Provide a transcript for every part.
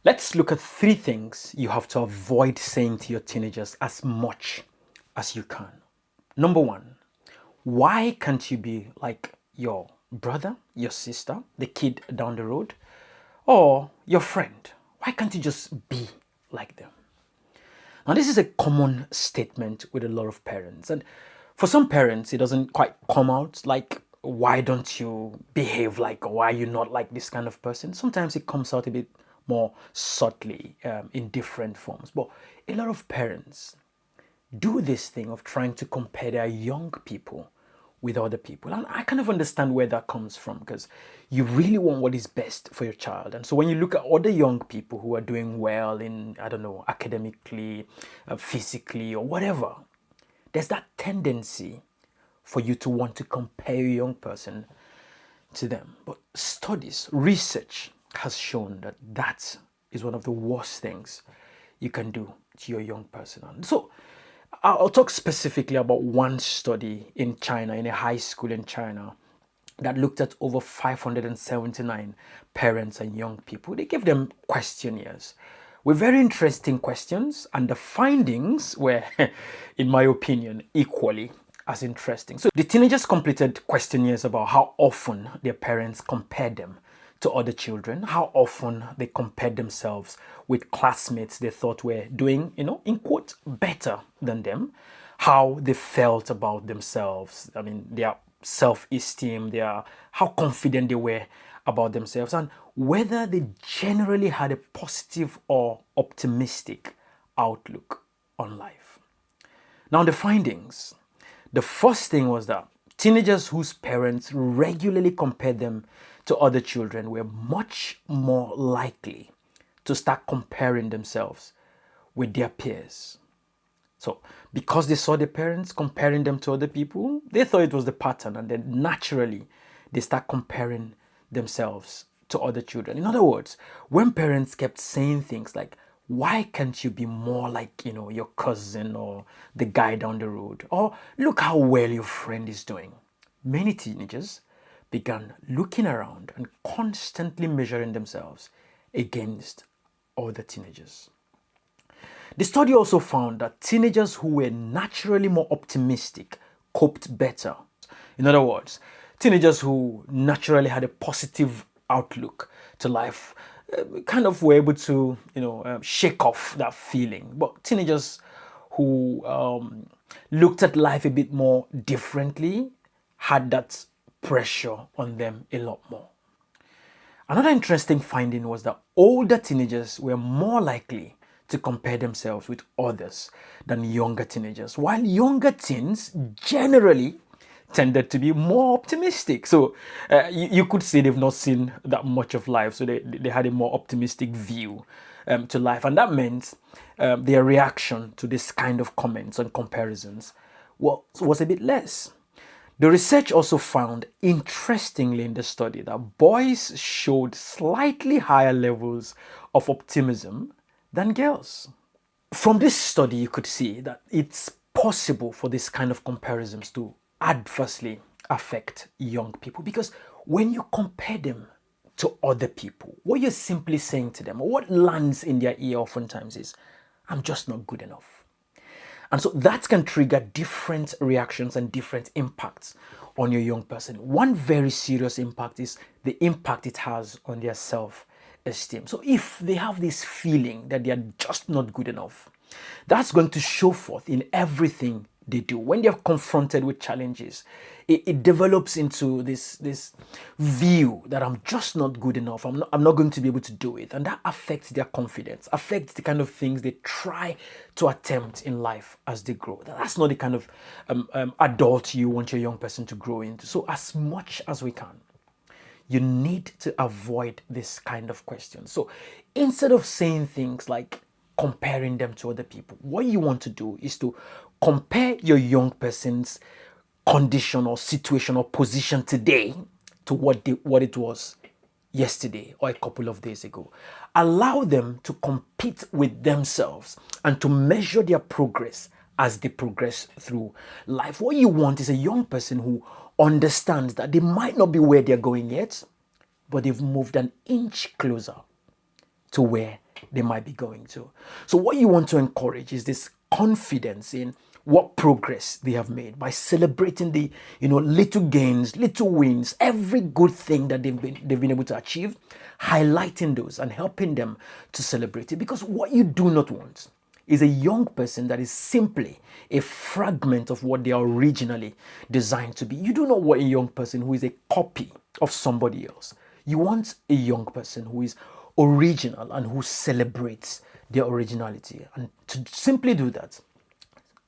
Let's look at three things you have to avoid saying to your teenagers as much as you can. Number one, why can't you be like your brother, your sister, the kid down the road, or your friend? Why can't you just be like them? Now, this is a common statement with a lot of parents. And for some parents, it doesn't quite come out like, why don't you behave like, or why are you not like this kind of person? Sometimes it comes out a bit more subtly in different forms. But a lot of parents do this thing of trying to compare their young people with other people. And I kind of understand where that comes from because you really want what is best for your child. And so when you look at other young people who are doing well in, I don't know, academically, physically, or whatever, there's that tendency for you to want to compare a young person to them. But studies, research has shown that that is one of the worst things you can do to your young person. And so I'll talk specifically about one study in China, in a high school in China, that looked at over 579 parents and young people. They gave them questionnaires with very interesting questions, and the findings were, in my opinion, equally as interesting. So the teenagers completed questionnaires about how often their parents compared them to other children, how often they compared themselves with classmates they thought were doing, in quote, better than them, how they felt about themselves. I mean, their self-esteem, how confident they were about themselves, and whether they generally had a positive or optimistic outlook on life. Now, the findings. The first thing was that teenagers whose parents regularly compared them to other children were much more likely to start comparing themselves with their peers. So, because they saw their parents comparing them to other people, they thought it was the pattern, and then naturally they start comparing themselves to other children. In other words, when parents kept saying things like, why can't you be more like, your cousin or the guy down the road? Or look how well your friend is doing. Many teenagers began looking around and constantly measuring themselves against other teenagers. The study also found that teenagers who were naturally more optimistic coped better. In other words, teenagers who naturally had a positive outlook to life kind of were able to, shake off that feeling. But teenagers who looked at life a bit more differently had that pressure on them a lot more. Another interesting finding was that older teenagers were more likely to compare themselves with others than younger teenagers, while younger teens generally tended to be more optimistic. So you could say they've not seen that much of life, so they had a more optimistic view to life, and that meant their reaction to this kind of comments and comparisons was a bit less. The research also found, interestingly in the study, that boys showed slightly higher levels of optimism than girls. From this study, you could see that it's possible for this kind of comparisons to adversely affect young people, because when you compare them to other people, what you're simply saying to them, or what lands in their ear oftentimes is, I'm just not good enough. And so that can trigger different reactions and different impacts on your young person. One very serious impact is the impact it has on their self-esteem. So if they have this feeling that they are just not good enough, that's going to show forth in everything they do. When they are confronted with challenges, it develops into this view that I'm just not good enough. I'm not going to be able to do it. And that affects their confidence, affects the kind of things they try to attempt in life as they grow. That's not the kind of adult you want your young person to grow into. So as much as we can, you need to avoid this kind of question. So instead of saying things like comparing them to other people, what you want to do is to compare your young person's condition or situation or position today to what it was yesterday or a couple of days ago. Allow them to compete with themselves and to measure their progress as they progress through life. What you want is a young person who understands that they might not be where they're going yet, but they've moved an inch closer to where they might be going to. So what you want to encourage is this confidence in what progress they have made by celebrating the little gains, little wins, every good thing that they've been able to achieve, highlighting those and helping them to celebrate it. Because what you do not want is a young person that is simply a fragment of what they are originally designed to be. You do not want a young person who is a copy of somebody else. You want a young person who is original and who celebrates their originality. And to simply do that,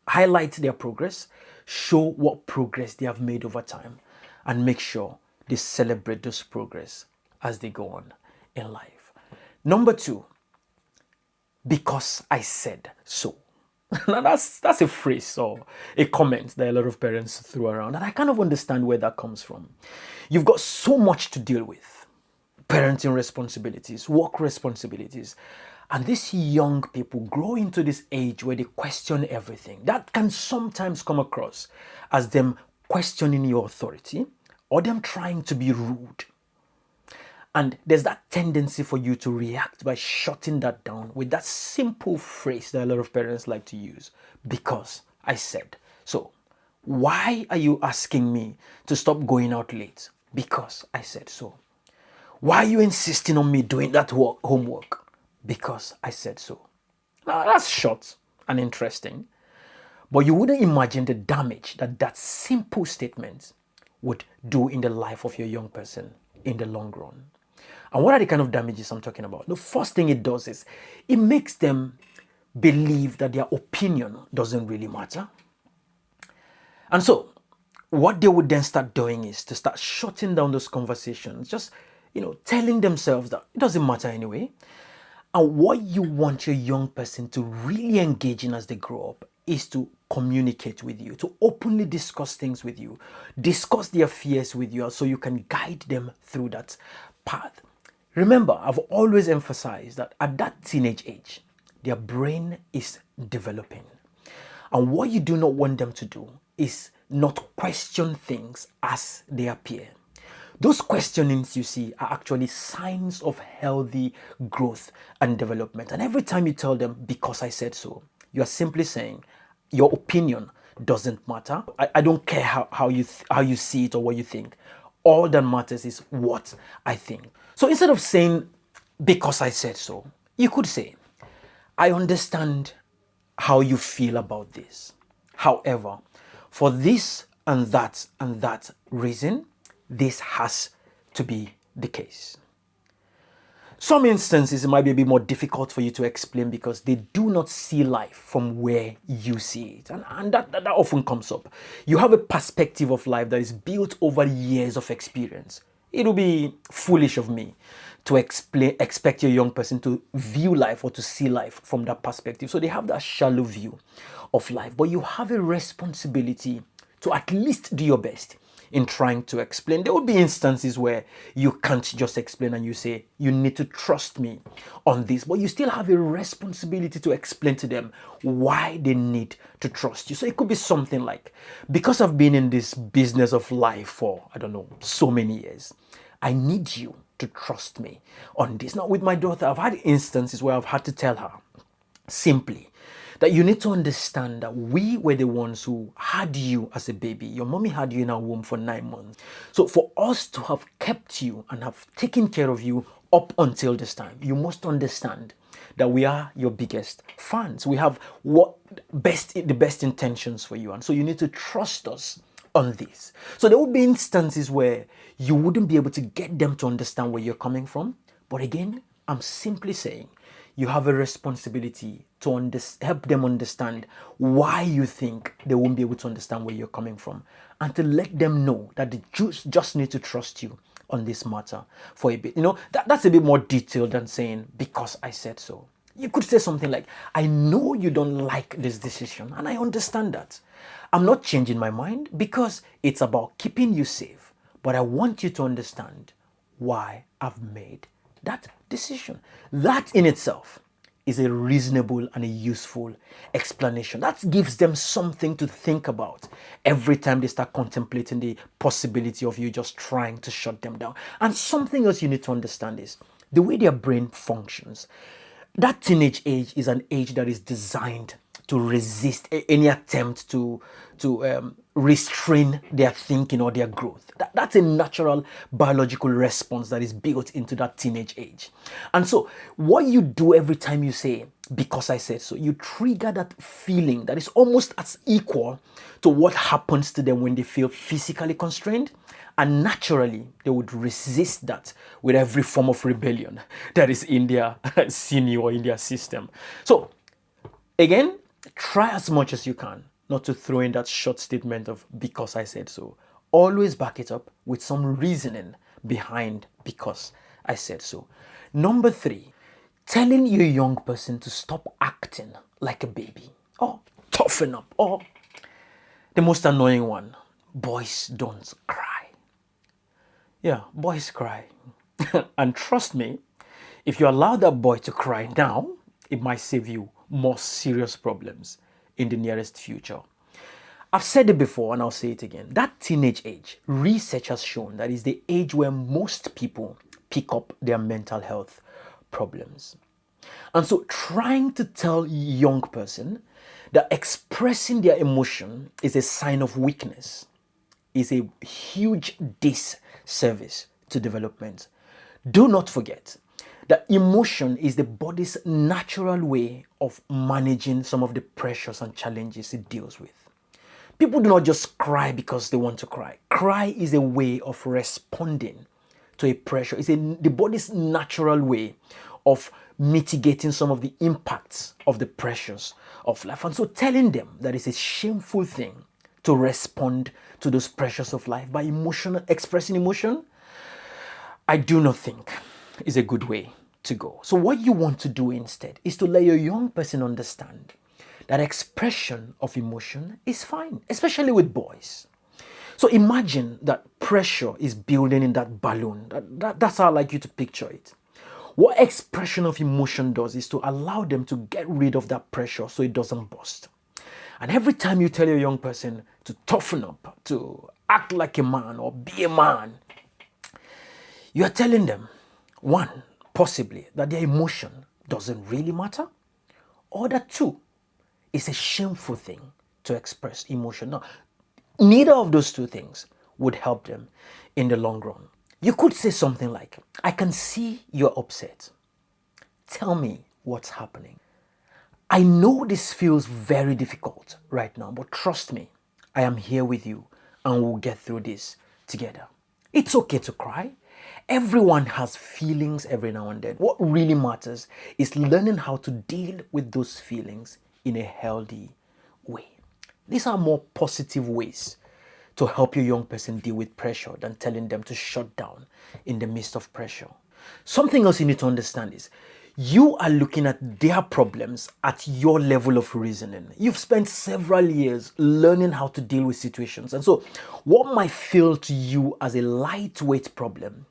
highlight their progress, show what progress they have made over time, and make sure they celebrate those progress as they go on in life. Number two, because I said so. Now that's a phrase or a comment that a lot of parents throw around, and I kind of understand where that comes from. You've got so much to deal with: parenting responsibilities, work responsibilities, and these young people grow into this age where they question everything. That can sometimes come across as them questioning your authority or them trying to be rude. And there's that tendency for you to react by shutting that down with that simple phrase that a lot of parents like to use: because I said so. Why are you asking me to stop going out late? Because I said so. Why are you insisting on me doing that homework? Because I said so. Now that's short and interesting, but you wouldn't imagine the damage that that simple statement would do in the life of your young person in the long run. And what are the kind of damages I'm talking about? The first thing it does is it makes them believe that their opinion doesn't really matter. And so what they would then start doing is to start shutting down those conversations, just telling themselves that it doesn't matter anyway. And what you want your young person to really engage in as they grow up is to communicate with you, to openly discuss things with you, discuss their fears with you, so you can guide them through that path. Remember, I've always emphasized that at that teenage age, their brain is developing. And what you do not want them to do is not question things as they appear. Those questionings you see are actually signs of healthy growth and development. And every time you tell them, because I said so, you are simply saying, your opinion doesn't matter. I don't care how you see it or what you think. All that matters is what I think. So instead of saying, because I said so, you could say, I understand how you feel about this. However, for this and that reason, this has to be the case. Some instances it might be a bit more difficult for you to explain because they do not see life from where you see it. And that often comes up. You have a perspective of life that is built over years of experience. It'll be foolish of me to expect your young person to view life or to see life from that perspective. So they have that shallow view of life. But you have a responsibility to at least do your best in trying to explain. There will be instances where you can't just explain and you say, you need to trust me on this, but you still have a responsibility to explain to them why they need to trust you. So it could be something like, because I've been in this business of life for, I don't know, so many years, I need you to trust me on this. Now with my daughter, I've had instances where I've had to tell her simply that you need to understand that we were the ones who had you as a baby. Your mommy had you in her womb for 9 months. So for us to have kept you and have taken care of you up until this time, you must understand that we are your biggest fans. We have the best intentions for you. And so you need to trust us on this. So there will be instances where you wouldn't be able to get them to understand where you're coming from. But again, I'm simply saying, you have a responsibility to help them understand why you think they won't be able to understand where you're coming from, and to let them know that they just need to trust you on this matter for a bit. That's a bit more detailed than saying, because I said so. You could say something like, I know you don't like this decision, and I understand that. I'm not changing my mind because it's about keeping you safe, but I want you to understand why I've made that decision. That in itself is a reasonable and a useful explanation. That gives them something to think about every time they start contemplating the possibility of you just trying to shut them down. And something else you need to understand is the way their brain functions. That teenage age is an age that is designed to resist any attempt to restrain their thinking or their growth. That's a natural biological response that is built into that teenage age. And so, what you do every time you say, because I said so, you trigger that feeling that is almost as equal to what happens to them when they feel physically constrained. And naturally, they would resist that with every form of rebellion that is in their sinew or in their system. So, again, try as much as you can not to throw in that short statement of because I said so. Always back it up with some reasoning behind because I said so. Number three, telling your young person to stop acting like a baby or toughen up, or the most annoying one, boys don't cry. Yeah, boys cry. And trust me, if you allow that boy to cry now, it might save you more serious problems in the nearest future. I've said it before and I'll say it again. That teenage age, research has shown that is the age where most people pick up their mental health problems. And so trying to tell a young person that expressing their emotion is a sign of weakness is a huge disservice to development. Do not forget that emotion is the body's natural way of managing some of the pressures and challenges it deals with. People do not just cry because they want to cry. Cry is a way of responding to a pressure. It's the body's natural way of mitigating some of the impacts of the pressures of life. And so telling them that it's a shameful thing to respond to those pressures of life by expressing emotion, I do not think is a good way to go. So what you want to do instead is to let your young person understand that expression of emotion is fine, especially with boys. So imagine that pressure is building in that balloon. That's how I like you to picture it. What expression of emotion does is to allow them to get rid of that pressure so it doesn't burst. And every time you tell your young person to toughen up, to act like a man or be a man, you are telling them, one, possibly that their emotion doesn't really matter, or that two, it's a shameful thing to express emotion. Now, neither of those two things would help them in the long run. You could say something like, I can see you're upset. Tell me what's happening. I know this feels very difficult right now, but trust me, I am here with you and we'll get through this together. It's okay to cry. Everyone has feelings every now and then. What really matters is learning how to deal with those feelings in a healthy way. These are more positive ways to help your young person deal with pressure than telling them to shut down in the midst of pressure. Something else you need to understand is you are looking at their problems at your level of reasoning. You've spent several years learning how to deal with situations. And so, what might feel to you as a lightweight problem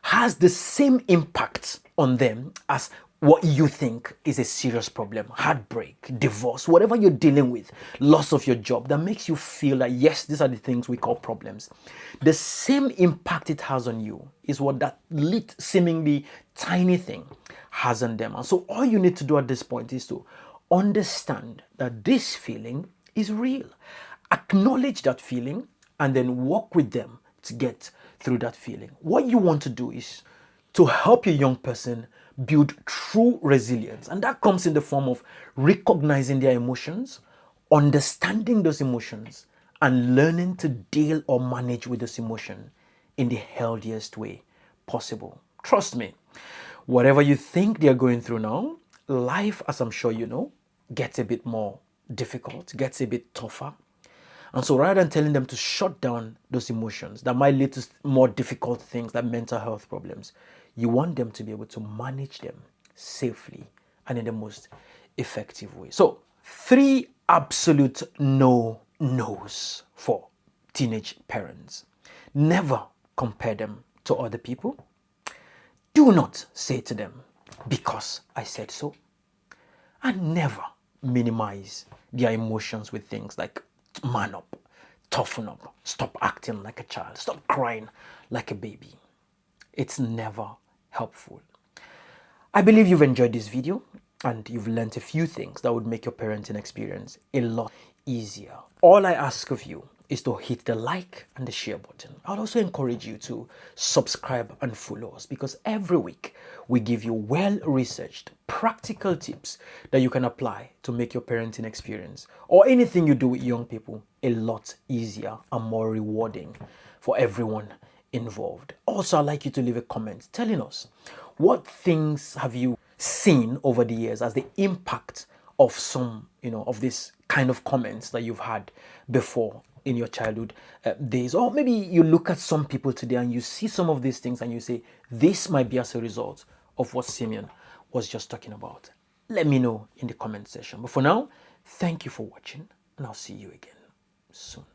has the same impact on them as what you think is a serious problem, heartbreak, divorce, whatever you're dealing with, loss of your job, that makes you feel like, yes, these are the things we call problems. The same impact it has on you is what that seemingly tiny thing has on them. And so all you need to do at this point is to understand that this feeling is real. Acknowledge that feeling and then work with them to get through that feeling. What you want to do is to help your young person build true resilience. And that comes in the form of recognizing their emotions, understanding those emotions, and learning to deal or manage with this emotion in the healthiest way possible. Trust me, whatever you think they're going through now, life, as I'm sure you know, gets a bit more difficult, gets a bit tougher. And so rather than telling them to shut down those emotions that might lead to more difficult things like mental health problems, you want them to be able to manage them safely and in the most effective way. So, 3 absolute no-nos for teenage parents. Never compare them to other people. Do not say to them, because I said so. And never minimize their emotions with things like man up, toughen up, stop acting like a child, stop crying like a baby. It's never helpful. I believe you've enjoyed this video and you've learned a few things that would make your parenting experience a lot easier. All I ask of you is to hit the like and the share button. I'll also encourage you to subscribe and follow us, because every week we give you well-researched practical tips that you can apply to make your parenting experience or anything you do with young people a lot easier and more rewarding for everyone involved. Also, I'd like you to leave a comment telling us what things have you seen over the years as the impact of some, of this kind of comments that you've had before in your childhood days. Or maybe you look at some people today and you see some of these things and you say, this might be as a result of what Simeon was just talking about. Let me know in the comment section. But for now, thank you for watching, and I'll see you again soon.